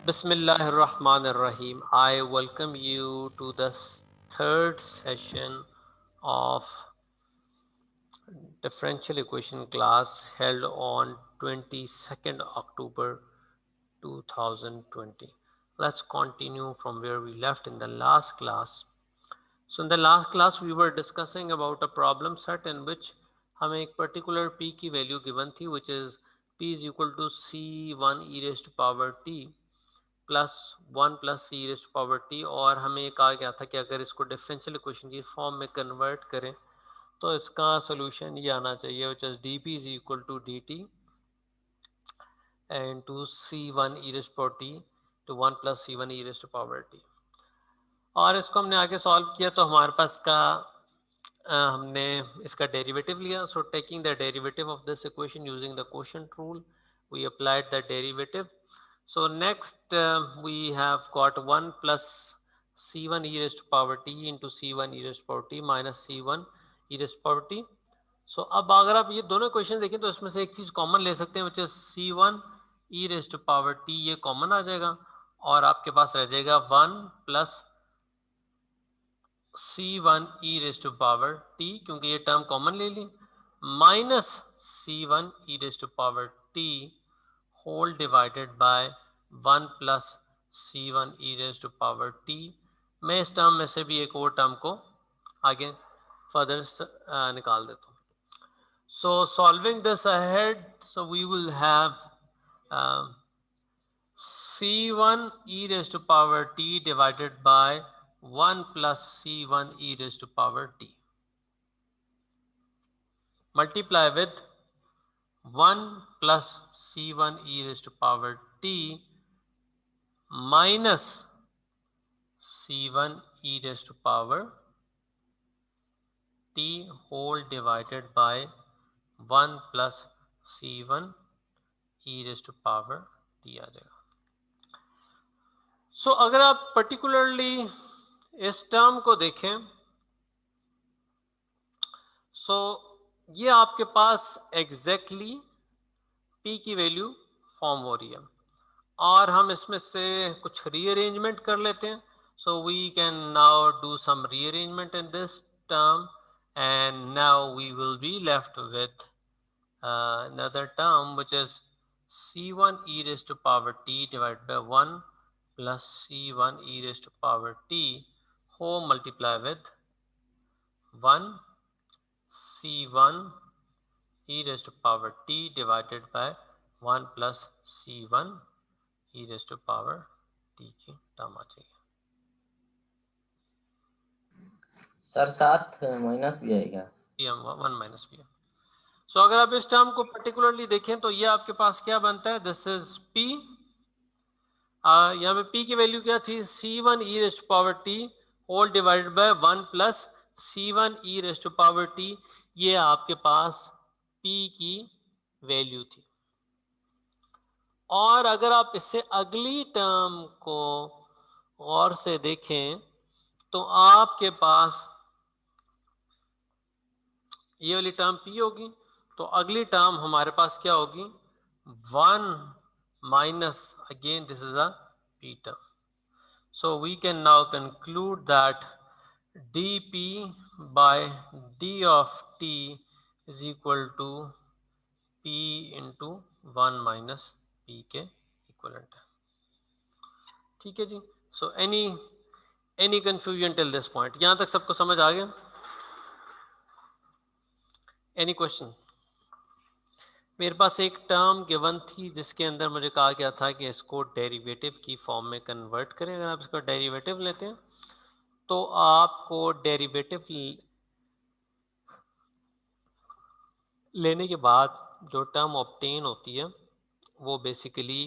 Bismillahirrahmanirrahim. I welcome you to the third session of differential equation class held on 22nd October 2020. Let's continue from where we left in the last class. So in the last class we were discussing about a problem set in which हमें एक particular p की value given थी, which is p is equal to c1 e raised to power t plus one plus C raised power T, और हमें ये कहा गया था कि अगर इसको डिफरेंशियल इक्वेशन की फॉर्म में कन्वर्ट करें तो इसका सोल्यूशन ये आना चाहिए, which is D P is equal to D T and two C one E raised power T to one plus C one E raised power T. और इसको हमने आगे सॉल्व किया तो हमारे पास का हमने इसका डेरिवेटिव लिया. So taking the derivative of this equation using the quotient rule we applied the derivative. So next we have got 1 plus c1 e raised to power t into c1 e raised to power t minus c1 e raised to power t. So अब अगर आप ये दोनों question देखें तो इसमें से एक चीज़ कॉमन ले सकते हैं, which is c1 e raised to power t, ये कॉमन आ जाएगा और आपके पास रह जाएगा 1 plus c1 e raised to power t, क्योंकि ये टर्म कॉमन ले ली, minus c1 e raised to power t whole divided by 1 plus C one E raise to power T. मैं इस टर्म में से भी एक और टर्म को आगे फर्दर निकाल देता हूँ. So solving this ahead, so we will have C one E raise to power T divided by 1 plus C one E raise to power T multiply with 1 plus c1 e raised to power t minus c1 e raised to power t whole divided by 1 plus c1 e raised to power t आ जाएगा. सो अगर आप particularly इस term को देखें सो ये आपके पास exactly p की value form हो रही है और हम इसमें से कुछ रीअरेंजमेंट कर लेते हैं. So we can now do some rearrangement in this term and now we will be left with another term which is c1 e raised to power t divided by 1 plus c1 e raised to power t whole multiply with 1 c1 e raised to power t divided by 1 plus c1 e raised to power t की term आ जाएगी. Sir साथ minus भी आएगा, one minus B. सो अगर आप इस term को पर्टिकुलरली देखें तो ये आपके पास क्या बनता है, दिस इज p. यहाँ पे p की वैल्यू क्या थी, c1 e raised to power t whole divided by 1 plus c1 e raised to power t. ये आपके पास p की वैल्यू थी. और अगर आप इससे अगली टर्म को गौर से देखें तो आपके पास ये वाली टर्म p होगी, तो अगली टर्म हमारे पास क्या होगी, 1 minus again this is a p term. So we can now conclude that dp by d of t is equal to p into 1 minus p के इक्वलेंट है. ठीक है जी. So any confusion till this point, यहां तक सबको समझ आ गया? Any question? मेरे पास एक टर्म गिवन थी जिसके अंदर मुझे कहा गया था कि इसको डेरिवेटिव की फॉर्म में कन्वर्ट करें. अगर आप इसका डेरिवेटिव लेते हैं तो आपको डेरिवेटिव लेने के बाद जो टर्म ऑब्टेन होती है वो basically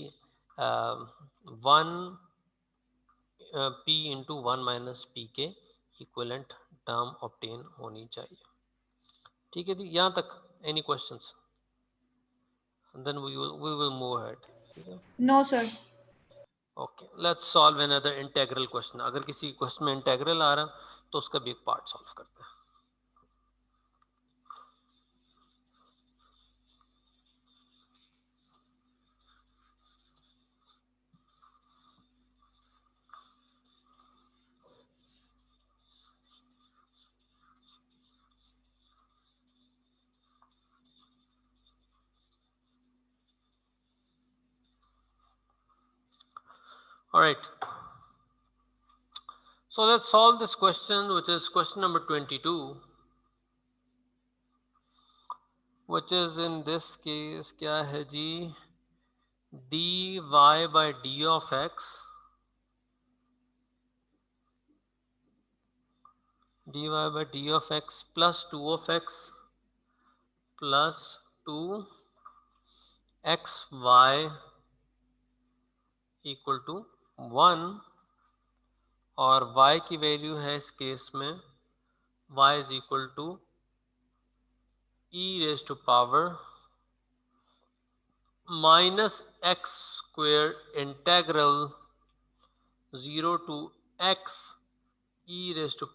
1 p into 1 minus P के इक्वलेंट टर्म ऑब्टेन होनी चाहिए. ठीक है जी, यहाँ तक any questions? Then we will move ahead. No, sir. Okay, let's solve another integral question. अगर किसी क्वेश्चन में इंटीग्रल आ रहा तो उसका भी एक पार्ट सॉल्व करते हैं. All right. So let's solve this question, which is question number 22, which is in this case क्या है जी, dy by d of x, dy by d of x plus 2 of x plus 2 xy equal to 1, और y की value है इस case में y is equal to e raise to power minus x square integral 0 to x e raised to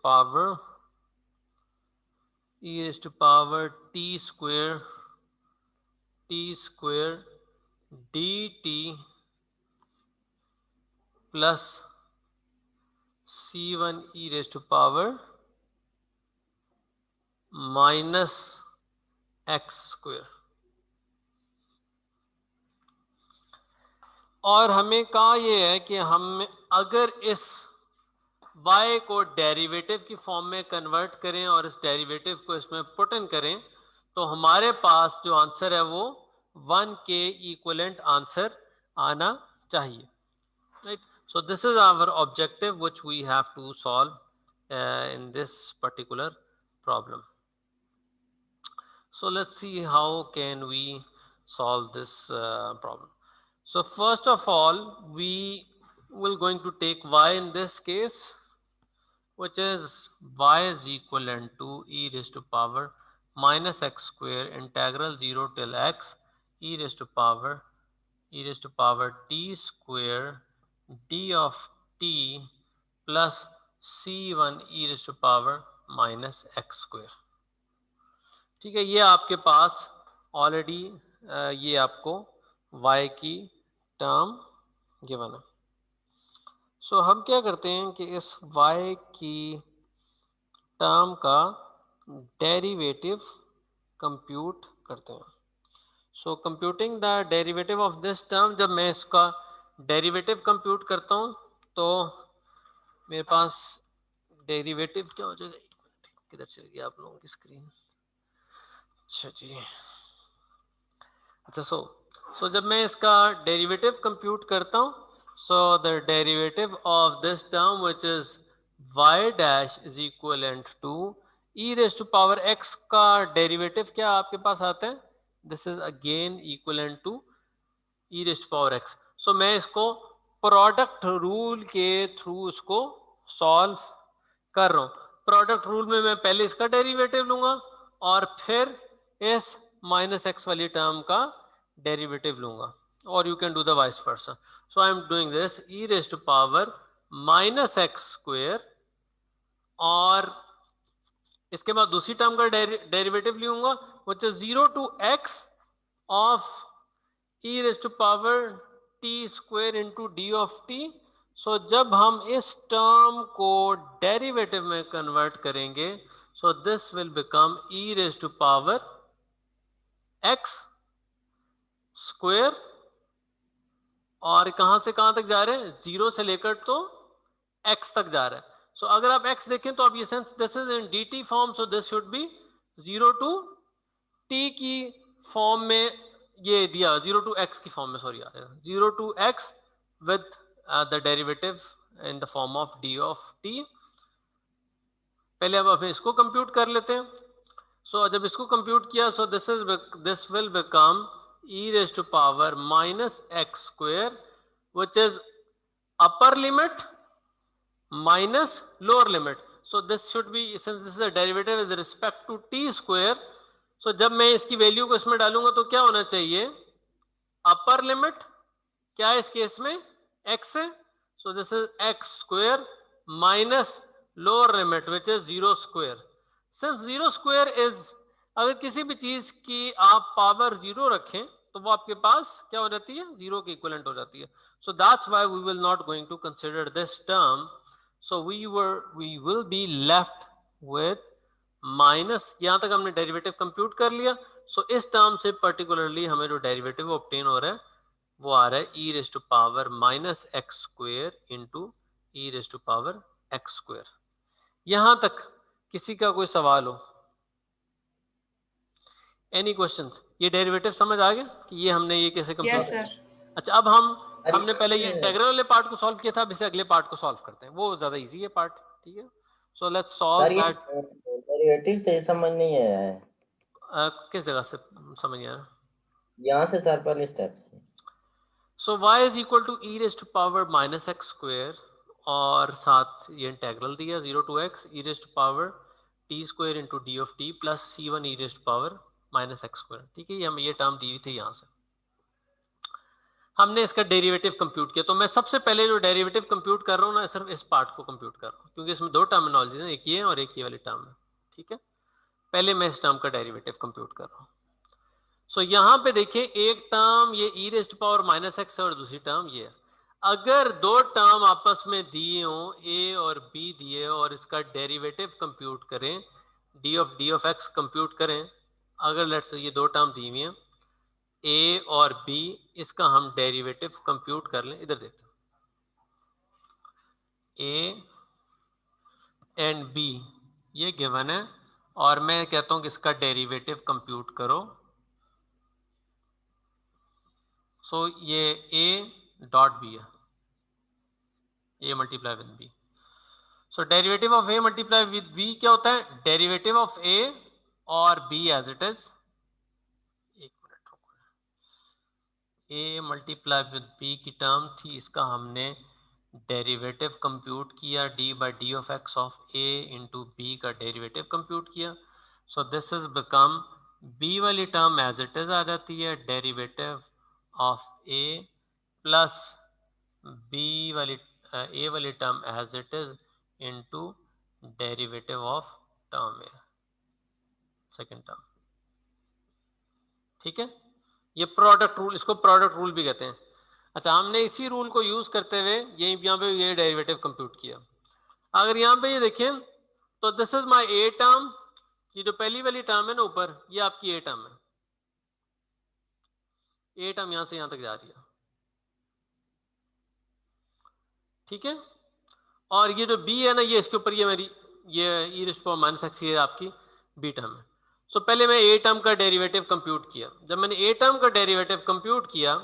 power t square dt plus c1 e raised to power minus x square। और हमें कहा यह है कि हम अगर इस y को डेरिवेटिव की फॉर्म में कन्वर्ट करें और इस डेरिवेटिव को इसमें पुट इन करें तो हमारे पास जो आंसर है वो 1 के इक्विवेलेंट आंसर आना चाहिए, right. So this is our objective which we have to solve in this particular problem. So let's see how can we solve this problem. So first of all, we will going to take y in this case, which is y is equivalent to e raised to power minus x square integral 0 till x e raised to power t square d of t plus c1 e raised to power minus x square। ठीक है, ये आपके पास already ये आपको y की term given है। सो हम क्या करते हैं कि इस y की टर्म का डेरिवेटिव कंप्यूट करते हैं। So computing the derivative of this term, जब मैं इसका डेरिवेटिव कंप्यूट करता हूँ तो मेरे पास डेरिवेटिव क्या हो जाएगा, किधर चली गई आप लोगों की स्क्रीन, अच्छा जी, अच्छा। सो जब मैं इसका डेरिवेटिव कंप्यूट करता हूँ, so the derivative of this term which is y dash is equivalent to e raise to power x का डेरिवेटिव क्या आपके पास आता है, this is again equivalent to e raise to power x। So मैं इसको प्रोडक्ट रूल के थ्रू इसको सॉल्व कर रहा हूँ। प्रोडक्ट रूल में मैं पहले इसका डेरिवेटिव लूंगा और फिर इस माइनस एक्स वाली टर्म का डेरिवेटिव लूंगा, और you can do the vice versa. So I am doing this e raise to power minus x square, और इसके बाद दूसरी टर्म का डेरिवेटिव लूंगा which is 0 to x of e raise to power t square into D of t। So जब हम इस term को डेरिवेटिव में कन्वर्ट करेंगे, so this will become e raise to power x square, और कहां से कहां तक जा रहे हैं, 0 से लेकर तो x तक जा रहा है। सो अगर आप x देखें तो अब ये sense this is in dt form, so this should B 0 to t की फॉर्म में, ये दिया 0 to x की फॉर्म में, sorry 0 to x with the derivative in the form of d of t। पहले अब हम इसको कंप्यूट कर लेते हैं। सो जब इसको कंप्यूट किया, so this will become e raise to power minus x square which is upper limit minus lower limit. So this should be, since this is a derivative with respect to t square, so जब मैं इसकी value को इसमें डालूंगा तो क्या होना चाहिए, अपर लिमिट क्या है इस केस में, x है, so this is x square minus lower limit which is 0 square. Since 0 square is, अगर किसी भी चीज की आप पावर 0 रखें तो वो आपके पास क्या हो जाती है, 0 के इक्विवेलेंट हो जाती है। So that's why we will not going to consider this term. So we will be left with minus, यहां तक हमने डेरिवेटिव कंप्यूट कर लिया। सो इस टर्म से पर्टिकुलरली हमें जो डेरिवेटिव ऑब्टेन हो रहा है वो आ रहा है E raise to power minus x square into E raise to power X square. यहां तक किसी का कोई सवाल हो? Any questions? ये डेरिवेटिव समझ आ गया कि ये हमने ये कैसे कंप्यूट? Yes sir. अच्छा, अब हमने पहले ये इंटीग्रल वाले पार्ट को सॉल्व किया था, अब इसे अगले पार्ट को सॉल्व करते हैं, वो ज्यादा इजी है पार्ट। ठीक है, सो लेट्स सॉल्व सर ये दैट। डेरिवेटिव से समझ नहीं आया है, किस जगह से समझ आया? यहाँ से सर पहले स्टेप से। So y is equal to E raise to power minus x square, और साथ ये इंटीग्रल दिया 0 to x E raise to power T square into D of T plus C one E raise to power minus x square. ठीक है, ये हम ये term दी हुई थी यहाँ से, हमने इसका डेरिवेटिव कंप्यूट किया। तो मैं सबसे पहले जो डेरिवेटिव कंप्यूट कर रहा हूँ ना, सिर्फ इस पार्ट को कंप्यूट कर रहा हूँ, क्योंकि इसमें दो टर्मिनोलॉजी है, एक ये है और एक ये वाली टर्म है। ठीक है, पहले मैं इस टर्म का डेरिवेटिव कंप्यूट कर रहा हूँ। सो यहाँ पे देखिए, एक टर्म ये E raised to power minus X है और दूसरी टर्म ये है। अगर दो टर्म आपस में दिए हों, ए और बी दिए हो, और इसका डेरिवेटिव कंप्यूट करें, डी ऑफ एक्स कंप्यूट करें, अगर लेट्स से ये दो टर्म दी हुई हैं ए और बी, इसका हम डेरिवेटिव कंप्यूट कर लें। इधर देखते हैं, ए एंड बी ये गिवन है, और मैं कहता हूं कि इसका डेरिवेटिव कंप्यूट करो। सो ये ए डॉट बी है, A multiply with B. So derivative of A multiply with B क्या होता है? डेरिवेटिव ऑफ ए और बी एज इट इज, एक मिनट रुको, ए मल्टीप्लाई विद बी की टर्म थी, इसका हमने डेरिवेटिव कंप्यूट किया, D by D of X of A into B का डेरिवेटिव कंप्यूट किया। So this is become, B वाली टर्म एज इट इज आ जाती है, derivative of A plus B वाली ए वाली term as it is into derivative of term A, second term. ठीक है, ये प्रोडक्ट रूल, इसको प्रोडक्ट रूल भी कहते हैं। अच्छा, हमने इसी रूल को यूज करते हुए यही यहाँ पे ये डेरिवेटिव कंप्यूट किया। अगर यहाँ पे ये देखें तो this is my a term, ये जो पहली वाली टर्म है ना ऊपर, ये आपकी ए टर्म है, ए टर्म यहां से यहां तक जा रही है। ठीक है, और ये जो बी है ना, ये इसके ऊपर ये मेरी ये E raise to power minus X ये आपकी बी टर्म है। सो पहले मैं ए टर्म का डेरिवेटिव कंप्यूट किया। जब मैंने ए टर्म का डेरिवेटिव कंप्यूट किया,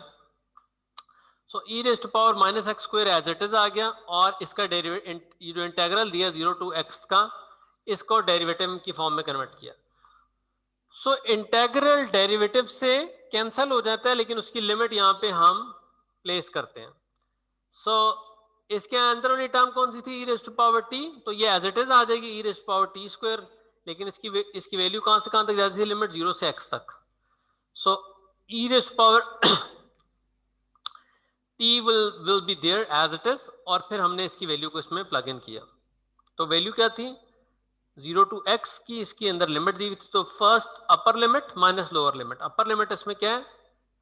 so E raise to power minus x square as it is आ गया, और इसका डेरिवेटिव जो इंटीग्रल दिया 0 टू एक्स का, इसको डेरिवेटिव की फॉर्म में कन्वर्ट किया। सो इंटीग्रल डेरिवेटिव से कैंसिल हो जाता है, लेकिन उसकी लिमिट यहाँ पे हम प्लेस करते हैं। सो इसके अंदर वाली टर्म कौन सी थी? E raise to power T, तो ये एज इट इज आ जाएगी E raise to power T square, लेकिन इसकी वैल्यू कहां से कहां तक जाती है? लिमिट 0 से x तक। So E raise to power t will be there as it is, और फिर हमने इसकी वैल्यू को इसमें प्लग इन किया। तो वैल्यू क्या थी? 0 टू x की इसके अंदर लिमिट दी हुई थी, तो first upper limit minus lower limit. Upper limit इसमें क्या है?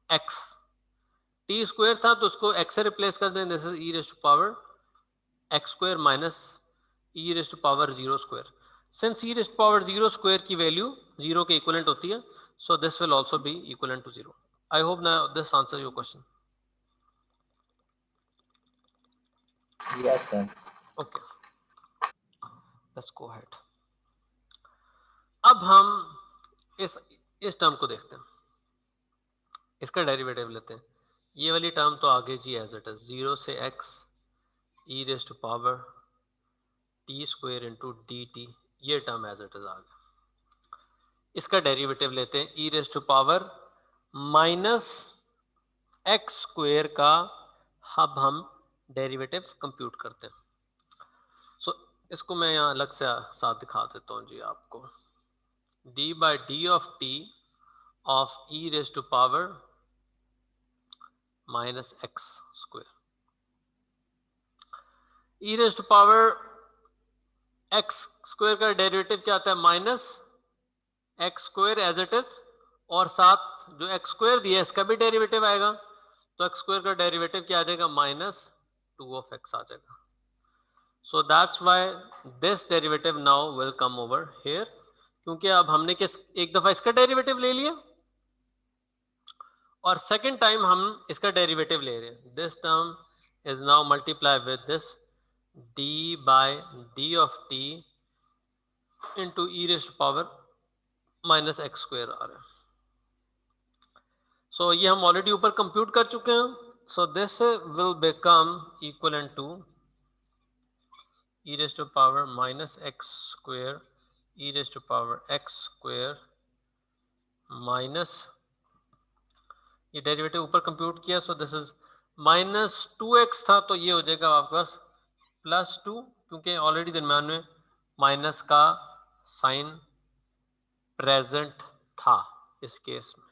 x, t स्क्वायर था तो उसको x से रिप्लेस कर दें, this is e raise to power x square minus e raise to power 0 square. Since e raise to power 0 square की वैल्यू 0 के इक्विवेलेंट होती है, so this will also be equivalent to 0। I hope now this answer your question. Yes sir. Okay, let's go ahead. अब हम इस term को देखते हैं, इसका डेरिवेटिव लेते हैं। ये वाली टर्म तो आगे जी एज इट इज, 0 से x e raise to power T square into d t, ये टर्म एज इट इज आ गया। इसका डेरिवेटिव लेते हैं, e raise to power minus x square का अब हम डेरिवेटिव कंप्यूट करते हैं। सो इसको मैं यहाँ अलग से साथ दिखा देता हूँ जी आपको। D by D of t of e raise to power minus x square, e raise to power x square का डेरिवेटिव क्या आता है? Minus x square as it is, और साथ जो एक्स स्क्वायर दिया है इसका भी डेरिवेटिव आएगा, तो एक्स स्क्वायर का डेरिवेटिव क्या आ जाएगा? माइनस 2 ऑफ एक्स आ जाएगा। सो that's why this derivative now will come over here, क्योंकि अब हमने किस एक दफा इसका डेरिवेटिव ले लिया और सेकेंड टाइम हम इसका डेरिवेटिव ले रहे हैं. This term is now multiply with this D by D of T into E raise to power minus x square आ रहा है. सो ये हम ऑलरेडी ऊपर कंप्यूट कर चुके हैं. So this will become equivalent to e raised to power minus x square e raised to power x square minus ये डेरिवेटिव ऊपर कंप्यूट किया. So this is minus 2x था तो ये हो जाएगा आपके पास +2 क्योंकि ऑलरेडी दरम्यान में माइनस का साइन प्रेजेंट था इस केस में.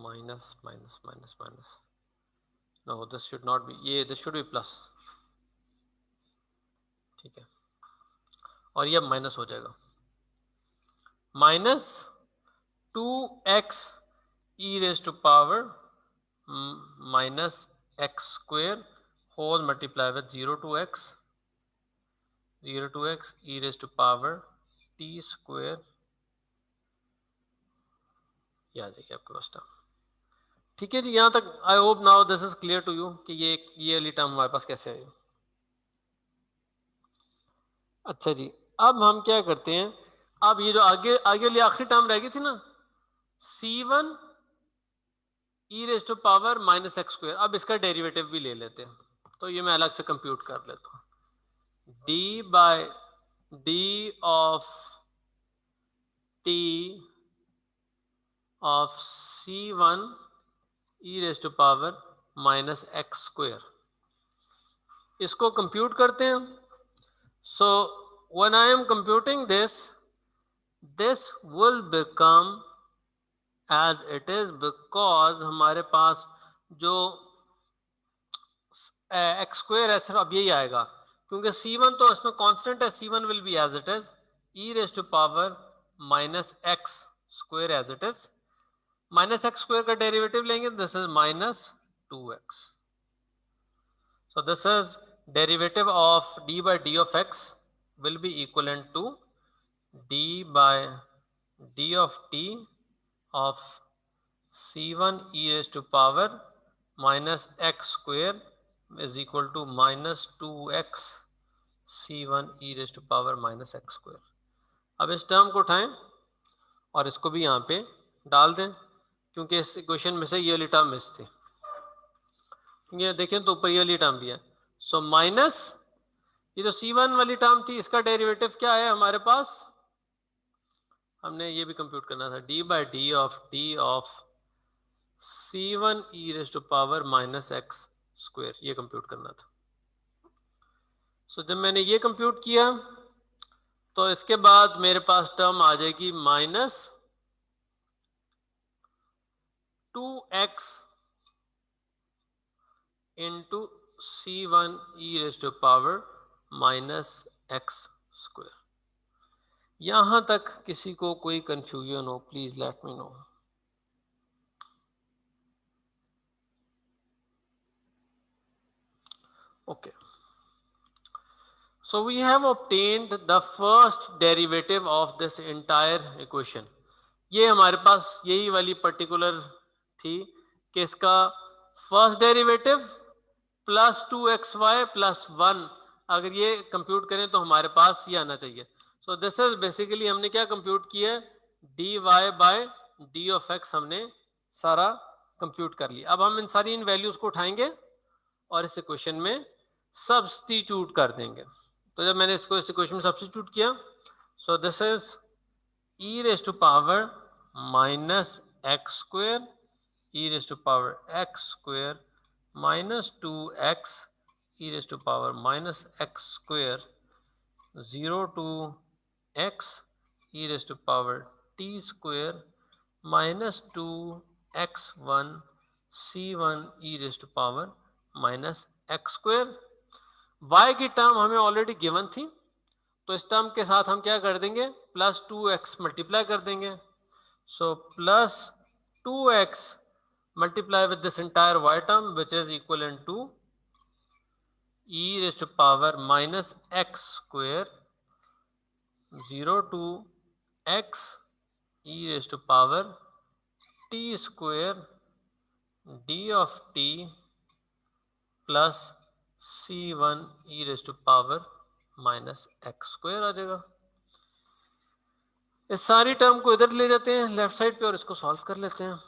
Minus minus minus minus no this should not be, ये दिस शुड बी प्लस. ठीक है, और ये माइनस हो जाएगा. Minus 2x e raise to power minus x square whole multiply with 0 to x E raise to power T square. ये आ जाएगी आपके पास टर्म. ठीक है जी, यहाँ तक I hope now this is clear to you कि ये वाली टर्म हमारे पास कैसे आई. अच्छा जी, अब हम क्या करते हैं, अब ये जो आगे आगे वाली आखिरी टर्म रह गई थी ना c1 e raise to power minus x square, अब इसका डेरिवेटिव भी ले लेते हैं. तो ये मैं अलग से कंप्यूट कर लेता हूँ. D by D of t of c1 e raise to power minus x square, इसको कंप्यूट करते हैं. So when I am computing this will become as it is because हमारे पास जो एक्स स्क्वायर है सिर्फ अब यही आएगा क्योंकि c1 तो इसमें कांस्टेंट है. c1 will be as it is e raised to power minus x square as it is. Minus x square का डेरिवेटिव लेंगे, this is minus 2x. So this is derivative of d by d of x will be equivalent to d by d of t of c1 e raised to power minus x square is equal to minus 2x c1 e raised to power minus x square. अब इस term को उठाएं और इसको भी यहाँ पे डाल दें क्योंकि इस इक्वेशन में से ये वाली टर्म मिस थी. ये देखें तो ऊपर ये वाली टर्म भी है. सो माइनस ये जो c1 वाली टर्म थी इसका डेरिवेटिव क्या है हमारे पास, हमने ये भी कंप्यूट करना था. d by D of t of c1 e raise to power minus x square, ये कंप्यूट करना था. सो जब मैंने ये कंप्यूट किया तो इसके बाद मेरे पास टर्म आ जाएगी minus 2x into c1 e raise to power minus x square. यहां तक किसी को कोई कंफ्यूजन हो please let me know. Okay, so we have obtained the first derivative of this entire equation. ये हमारे पास यही वाली पर्टिकुलर थी कि इसका first derivative plus 2xy plus 1, अगर ये कंप्यूट करें तो हमारे पास ये आना चाहिए. सो दिस इज बेसिकली हमने क्या कंप्यूट किया, d y by D of x हमने सारा कंप्यूट कर लिया. अब हम इन सारी इन वैल्यूज को उठाएंगे और इस इक्वेशन में सब्स्टिट्यूट कर देंगे. तो जब मैंने इसको इस इक्वेशन में सब्स्टिट्यूट किया, so this is e raise to power minus x square e raise to power x square minus 2x e raise to power minus x square 0 to x e raise to power t square minus 2x1 c1 e raise to power minus x square. y की term हमें already given थी तो इस term के साथ हम क्या कर देंगे, प्लस 2x मल्टीप्लाई कर देंगे. So plus 2x multiply with this entire y term which is equivalent to e raised to power minus x square 0 to x e raised to power t square d of t plus c1 e raised to power minus x square आ जाएगा। इस सारी term को इधर ले जाते हैं left side पे और इसको सॉल्व कर लेते हैं।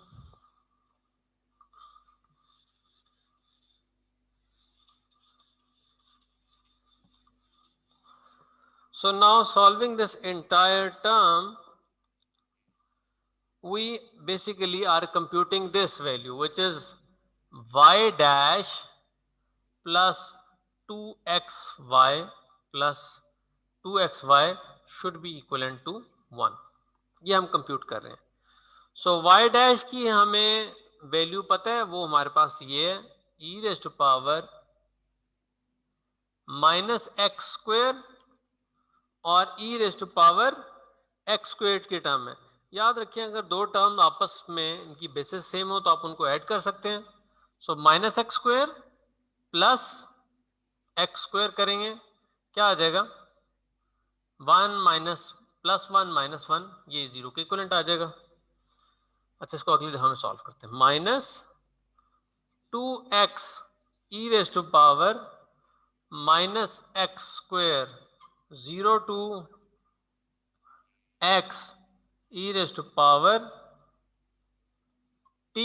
So now solving this entire term, we basically are computing this value, which is y dash plus 2xy plus 2xy should be equivalent to 1. ये हम कंप्यूट कर रहे हैं। सो y डैश की हमें वैल्यू पता है, वो हमारे पास ये है e raise to power minus x square और e raise to power x square के टर्म है। याद रखिए अगर दो टर्म आपस में इनकी बेसिस सेम हो तो आप उनको ऐड कर सकते हैं। So minus x square plus x square करेंगे क्या आ जाएगा 1 माइनस प्लस 1 माइनस 1, ये 0 के इक्विवेलेंट आ जाएगा। अच्छा इसको अगली दफा में सॉल्व करते हैं। Minus 2x e raise to power minus x square 0 to x e raise to power t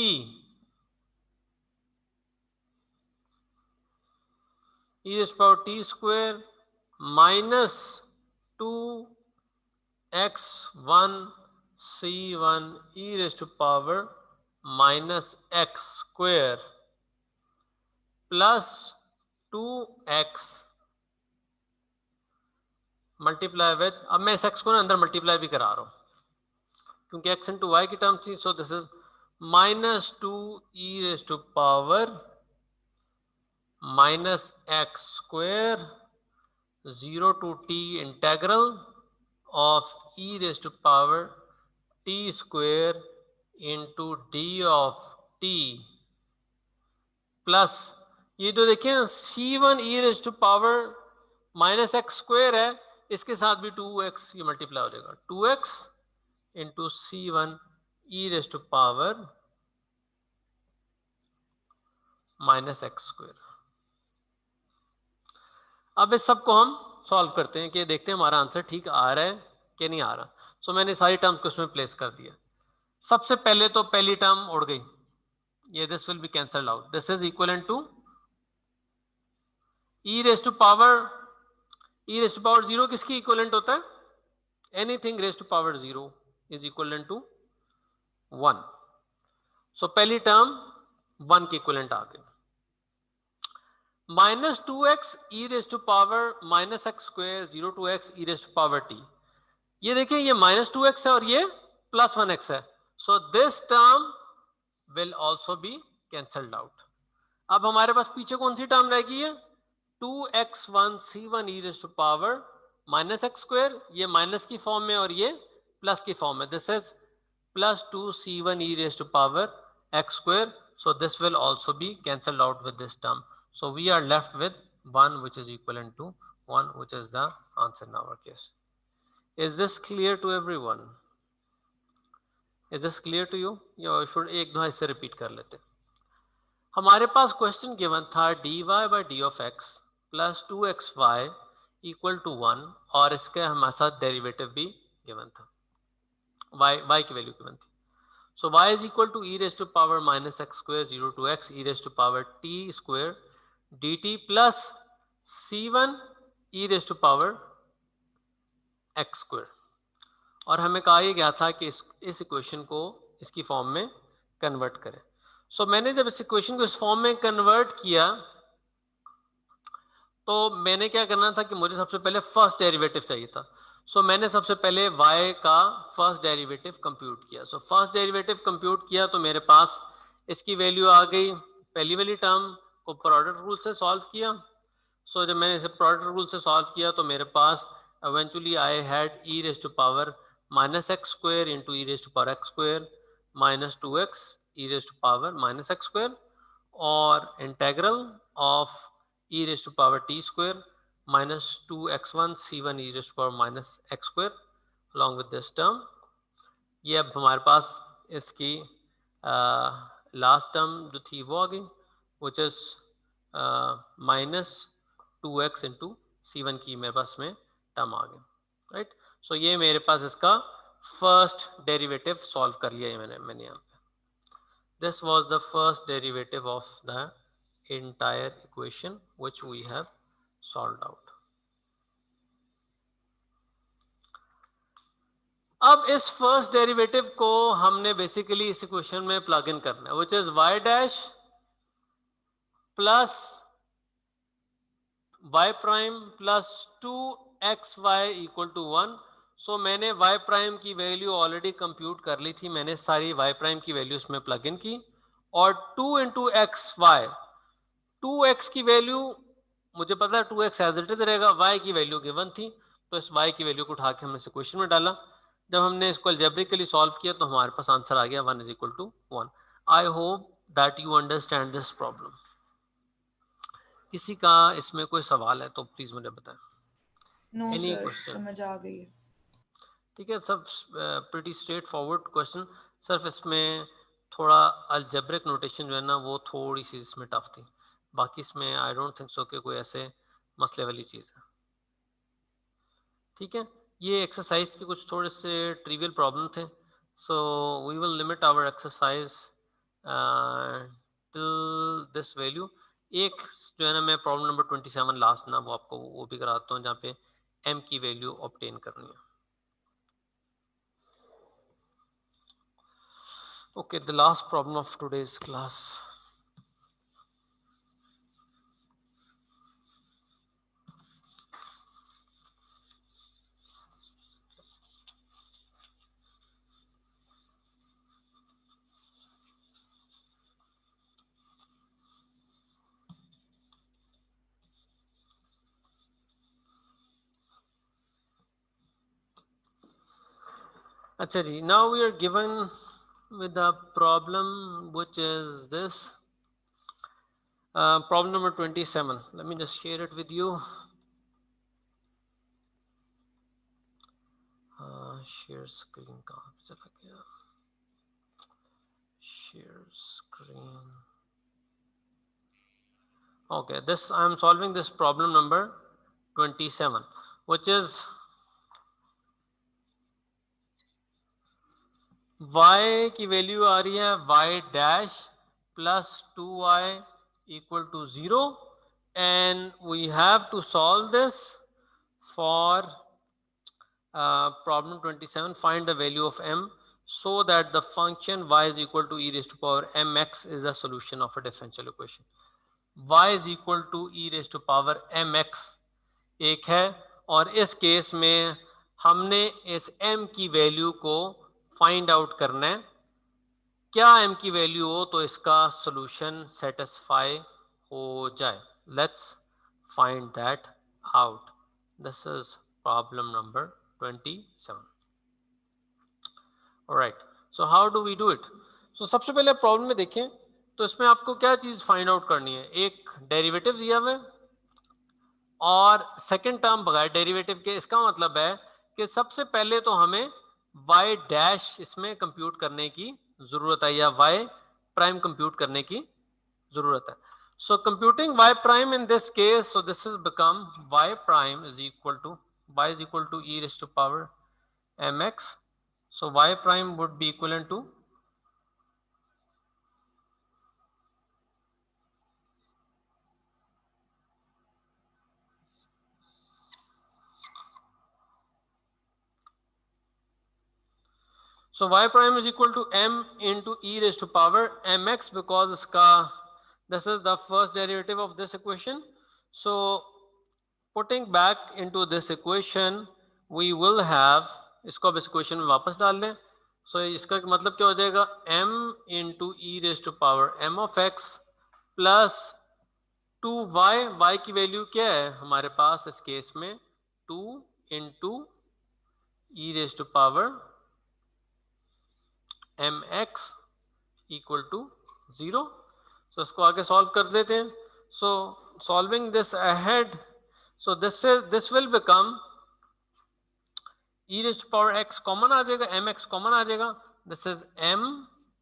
e raise to power t square minus 2x1 c1 e raise to power minus x square plus 2x multiply with, अब मैं इस x को ना अंदर multiply भी करा रहा हूं क्योंकि x इंटू वाई की टर्म थी। So this is minus 2 e raise to power minus x square 0 to t integral of e raise to power t square into d of t plus ये जो देखिए c1 e raise to power minus x square है, इसके साथ भी 2x ये multiply हो जाएगा 2x into c1 e raise to power minus x square. अब इस सब को हम सॉल्व करते हैं कि देखते हैं हमारा आंसर ठीक आ रहा है कि नहीं आ रहा। सो मैंने सारी टर्म को इसमें प्लेस कर दिया। सबसे पहले तो पहली टर्म उड़ गई, ये this will be cancelled out. This is equivalent to e raise to power 0 किसकी इक्वलेंट होता है? Anything raise to power 0 is equivalent to 1। So पहली टर्म 1 की इक्वलेंट आ गई। Minus 2x e raise to power minus x square 0 to x e raise to power t, ये देखिए ये माइनस 2x है और ये प्लस 1x है। So this term will also be cancelled out. अब हमारे पास पीछे कौन सी टर्म रह गई है? 2x1 c1 e raise to power minus x square, ये माइनस की फॉर्म में और ये प्लस की फॉर्म में। This is plus 2 c1 e raise to power x square. So this will also be cancelled out with this term. So we are left with 1 which is equivalent to 1, which is the answer in our case. Is this clear to everyone? Is this clear to you? You should एक दो इसे repeat कर लेते। हमारे पास question given था dy by d of x plus 2xy equal to 1 और इसके हमारे साथ डेरिवेटिव भी गिवन था, y की वैल्यू गिवन थी। So y is equal to e raised to power minus x square 0 to x e raised to power t square dt plus c1 e raised to power x square। और हमें कहा यह गया था कि इस equation को इसकी फॉर्म में कन्वर्ट करें। सो मैंने जब इस इक्वेशन को इस फॉर्म में कन्वर्ट किया तो मैंने क्या करना था कि मुझे सबसे पहले फर्स्ट डेरिवेटिव चाहिए था। सो मैंने सबसे पहले y का फर्स्ट डेरिवेटिव कंप्यूट किया। सो फर्स्ट डेरिवेटिव कंप्यूट किया तो मेरे पास इसकी वैल्यू आ गई। पहली वाली टर्म को प्रोडक्ट रूल से सॉल्व किया। सो जब मैंने इसे प्रोडक्ट रूल से सॉल्व किया तो मेरे पास eventually I had e raised to power minus x square into e raised to power x square minus 2x e raised to power minus x square और integral of e raised to power t square minus 2x1 c1 e raised to power minus x square along with this term. ये अब हमारे पास इसकी last term जो थी वो आ गई which is minus 2x into c one की मेरे पास में टर्म आ गई, राइट. सो ये मेरे पास इसका फर्स्ट डेरिवेटिव सॉल्व कर लिया है मैंने यहाँ पे. This was the first derivative of the entire equation which we have solved out. अब इस फर्स्ट डेरिवेटिव को हमने बेसिकली इस इक्वेशन में प्लग इन करना है which is y dash plus y prime plus 2xy equal to 1. So मैंने y prime की वैल्यू ऑलरेडी कंप्यूट कर ली थी, मैंने सारी y प्राइम की वैल्यू इसमें प्लग इन की और 2 इंटू एक्स वाई, 2x की वैल्यू मुझे पता है 2x एज इट इज रहेगा, y की वैल्यू गिवन थी तो इस y की वैल्यू को उठा के हमने इस इक्वेशन में डाला. जब हमने इसको अलजेब्रिकली सॉल्व किया तो हमारे पास आंसर आ गया 1 is equal to 1. I hope that you understand this problem. किसी का इसमें कोई सवाल है तो प्लीज मुझे बताएं. No any sir, question? समझ आ गई. ठीक है, सब प्रीटी स्ट्रेट फॉरवर्ड क्वेश्चन. सिर्फ इसमें थोड़ा अलजेब्रिक नोटेशन जो है ना वो थोड़ी सी इसमें टफ थी, बाकी इसमें आई डोंट थिंक सो कि कोई ऐसे मसले वाली चीज़ है. ठीक है, ये एक्सरसाइज के कुछ थोड़े से ट्रिवियल प्रॉब्लम थे. So we will limit our exercise till this value. एक जो है ना मैं प्रॉब्लम नंबर 27 लास्ट ना वो आपको वो भी कराता हूँ जहाँ पे m की वैल्यू ऑब्टेन करनी है. Okay, the last problem of today's class. अच्छा जी, now we are given with the problem which is this problem number 27. Let me just share it with you. Share screen कहाँ पे चला गया? Share screen. Okay, this I am solving this problem number 27, which is y की value आ रही है y dash plus 2y equal to 0 and we have to solve this for problem 27. Find the value of m so that the function y is equal to e raised to power mx is a solution of a differential equation. y is equal to e raised to power mx एक है और इस case में हमने इस m की value को find out करना है. क्या m की वैल्यू हो तो इसका सॉल्यूशन सेटिस्फाई हो जाए. Let's find that out. This is problem number 27. Alright, so how do we do it. So सबसे पहले प्रॉब्लम में देखें तो इसमें आपको क्या चीज फाइंड आउट करनी है. एक डेरिवेटिव दिया हुआ है और सेकंड टर्म बगैर डेरिवेटिव के. इसका मतलब है कि सबसे पहले तो हमें y डैश इसमें कंप्यूट करने की जरूरत है या y प्राइम कंप्यूट करने की जरूरत है. So computing y prime in this case, so this is become y prime is equal to e raised to power mx. So y prime would be equivalent to y prime is equal to m into e raised to power mx because iska this is the first derivative of this equation. So putting back into this equation we will have इसको अब इस equation में वापस डाल दें. सो इसका मतलब क्या हो जाएगा m into e raised to power m of x plus 2y की वैल्यू क्या है हमारे पास इस केस में 2 into e raised to power mx equal to 0. सो इसको आगे सॉल्व कर देते हैं. सो solving this ahead, so this will become e raised to power x common आ जाएगा, mx कॉमन आ जाएगा, this is m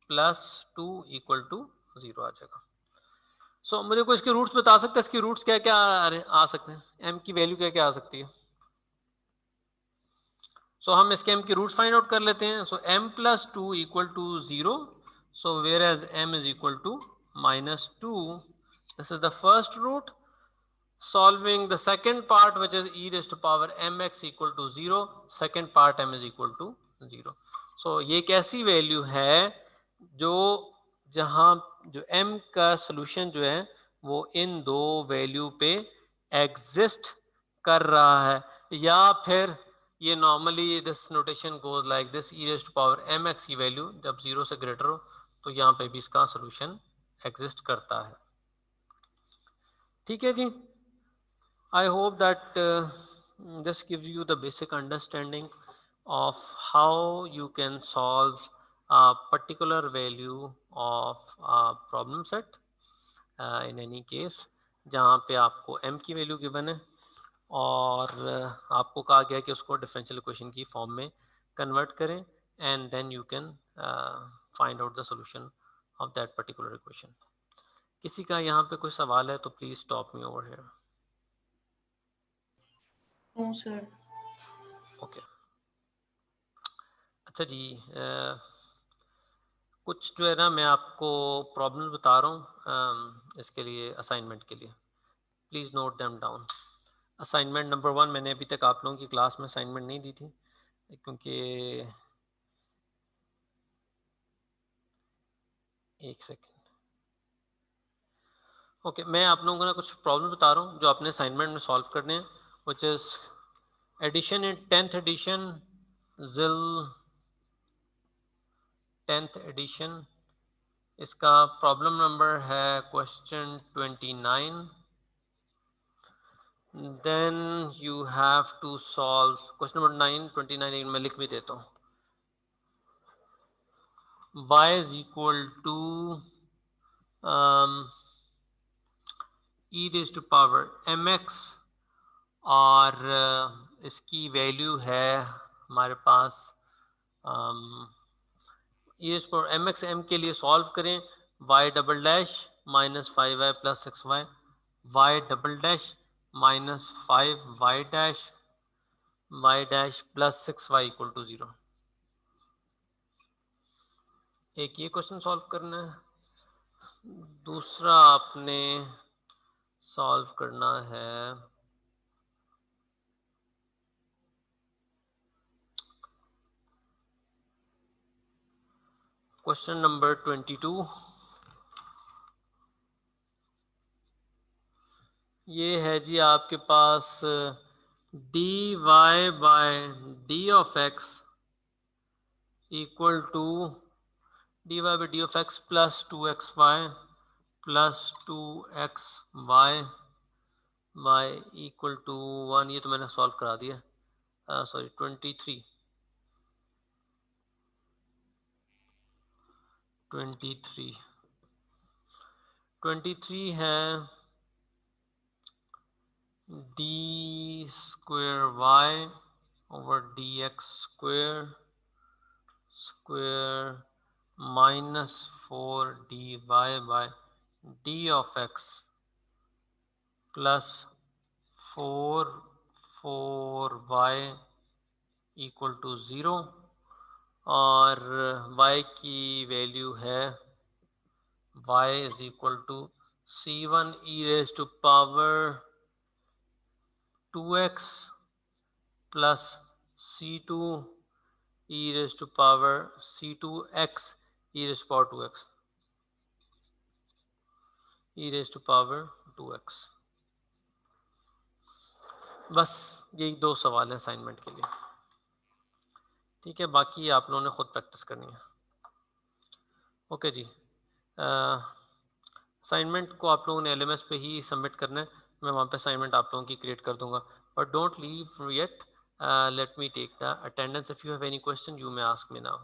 plus 2 equal to 0 आ जाएगा. सो मुझे कोई इसके रूट्स बता सकते हैं, इसकी रूट्स क्या क्या आ सकते हैं, m की वैल्यू क्या क्या आ सकती है. सो हम इसके m की रूट्स फाइंड आउट कर लेते हैं. So m plus 2 equal to 0, so whereas m is equal to minus 2, this is the first root. Solving the second part, which is e raised to power mx equal to 0, second part m is equal to 0. So ये एक ऐसी value है जो जहाँ जो m का solution जो है वो इन दो वैल्यू पे एग्जिस्ट कर रहा है, या फिर ये normally this notation goes like this, e raised to power mx की वैल्यू जब 0 से ग्रेटर हो तो यहाँ पे भी इसका सोल्यूशन एग्जिस्ट करता है. ठीक है जी. I hope that this gives you the basic understanding of how you can solve a particular value of a problem set in any case जहाँ पे आपको m की वैल्यू गिवन है और आपको कहा गया कि उसको डिफरेंशियल इक्वेशन की फॉर्म में कन्वर्ट करें and then you can find out the solution of that particular equation. किसी का यहाँ पे कोई सवाल है तो please stop me over here. No sir. Okay. अच्छा जी, कुछ जो है ना मैं आपको प्रॉब्लम बता रहा हूँ इसके लिए, असाइनमेंट के लिए. Please note them down. Assignment number 1 मैंने अभी तक आप लोगों की क्लास में असाइनमेंट नहीं दी थी क्योंकि एक सेकेंड. ओके, मैं आप लोगों को ना कुछ प्रॉब्लम बता रहा हूँ जो आपने असाइनमेंट में सॉल्व करने हैं, which is edition in 10th edition, Zill 10th edition. इसका प्रॉब्लम नंबर है question 29. Then you have to solve question number 29 मैं लिख भी देता हूँ. y is equal to e raise to power mx और इसकी वैल्यू है हमारे पास e raise to power mx. m के लिए सॉल्व करें. y double dash minus 5y plus 6y, y double dash minus 5y dash y dash plus 6y equal to 0. एक ये क्वेश्चन सॉल्व करना है. दूसरा आपने सॉल्व करना है क्वेश्चन नंबर 22. ये है जी आपके पास dy by D of x equal to dy by D of x plus 2xy plus 2xy y equal to 1. ये तो मैंने सॉल्व करा दिया, सॉरी 23 है d square y over d x square minus 4 d y by D of x plus 4y equal to 0 और y की value है y is equal to c1 e raise to power 2x plus c2 e raise to power c2x e raise to power 2x e raise to power 2x. बस यही 2 सवाल हैं assignment के लिए. ठीक है, बाकी आप लोगों ने खुद प्रैक्टिस करनी है. ओके जी. असाइनमेंट को आप लोगों ने LMS पे ही सबमिट करना है. मैं वहाँ पे असाइनमेंट आप लोगों की क्रिएट कर दूंगा. But don't leave yet, let me take the attendance. If you have any question you may ask me now.